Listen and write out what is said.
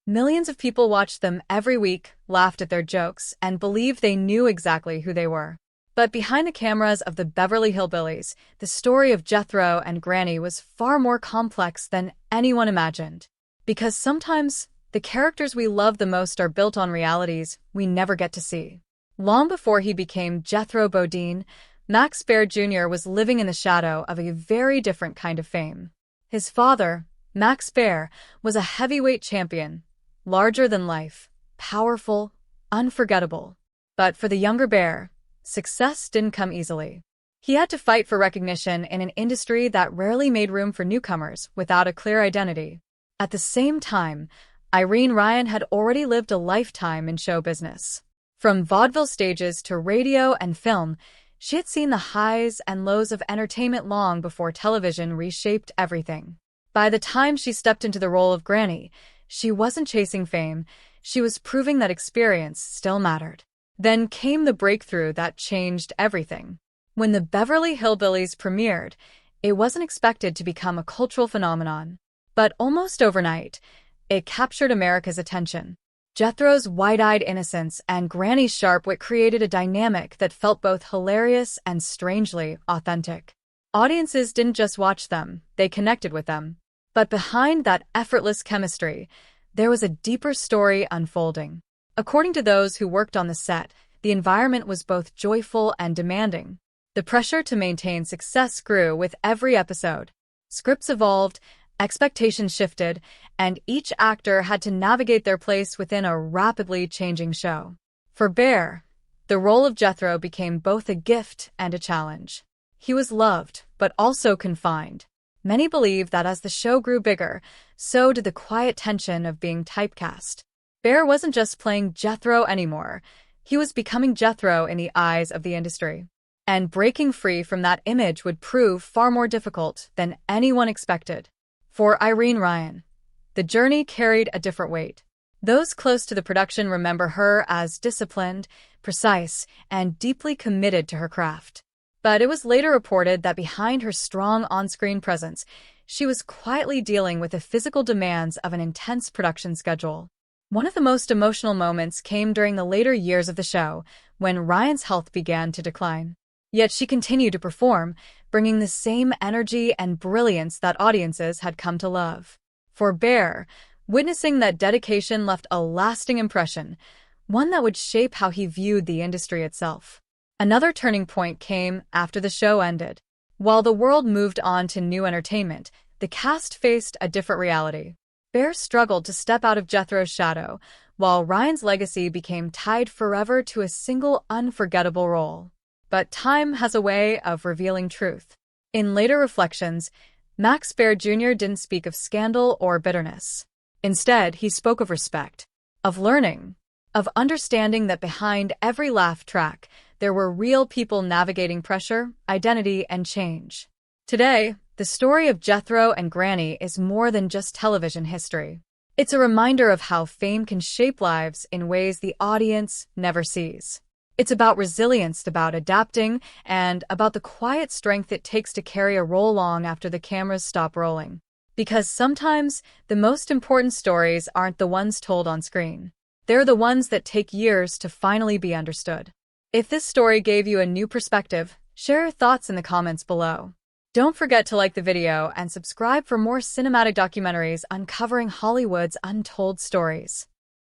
Millions of people watched them every week, laughed at their jokes, and believed they knew exactly who they were. But behind the cameras of the Beverly Hillbillies, the story of Jethro and Granny was far more complex than anyone imagined. Because sometimes, the characters we love the most are built on realities we never get to see. Long before he became Jethro Bodine, Max Baer Jr. was living in the shadow of a very different kind of fame. His father, Max Baer, was a heavyweight champion, larger than life, powerful, unforgettable. But for the younger Baer, success didn't come easily. He had to fight for recognition in an industry that rarely made room for newcomers without a clear identity. At the same time, Irene Ryan had already lived a lifetime in show business. From vaudeville stages to radio and film, she had seen the highs and lows of entertainment long before television reshaped everything. By the time she stepped into the role of Granny, she wasn't chasing fame, she was proving that experience still mattered. Then came the breakthrough that changed everything. When the Beverly Hillbillies premiered, it wasn't expected to become a cultural phenomenon. But almost overnight, it captured America's attention. Jethro's wide-eyed innocence and Granny's sharp wit created a dynamic that felt both hilarious and strangely authentic. Audiences didn't just watch them, they connected with them. But behind that effortless chemistry, there was a deeper story unfolding. According to those who worked on the set, the environment was both joyful and demanding. The pressure to maintain success grew with every episode. Scripts evolved, expectations shifted, and each actor had to navigate their place within a rapidly changing show. For Baer, the role of Jethro became both a gift and a challenge. He was loved, but also confined. Many believe that as the show grew bigger, so did the quiet tension of being typecast. Baer wasn't just playing Jethro anymore, he was becoming Jethro in the eyes of the industry. And breaking free from that image would prove far more difficult than anyone expected. For Irene Ryan, the journey carried a different weight. Those close to the production remember her as disciplined, precise, and deeply committed to her craft. But it was later reported that behind her strong on-screen presence, she was quietly dealing with the physical demands of an intense production schedule. One of the most emotional moments came during the later years of the show, when Ryan's health began to decline. Yet she continued to perform, bringing the same energy and brilliance that audiences had come to love. For Baer, witnessing that dedication left a lasting impression, one that would shape how he viewed the industry itself. Another turning point came after the show ended. While the world moved on to new entertainment, the cast faced a different reality. Baer struggled to step out of Jethro's shadow, while Ryan's legacy became tied forever to a single unforgettable role. But time has a way of revealing truth. In later reflections, Max Baer Jr. didn't speak of scandal or bitterness. Instead, he spoke of respect, of learning, of understanding that behind every laugh track, there were real people navigating pressure, identity, and change. Today, the story of Jethro and Granny is more than just television history. It's a reminder of how fame can shape lives in ways the audience never sees. It's about resilience, about adapting, and about the quiet strength it takes to carry a role long after the cameras stop rolling. Because sometimes, the most important stories aren't the ones told on screen. They're the ones that take years to finally be understood. If this story gave you a new perspective, share your thoughts in the comments below. Don't forget to like the video and subscribe for more cinematic documentaries uncovering Hollywood's untold stories.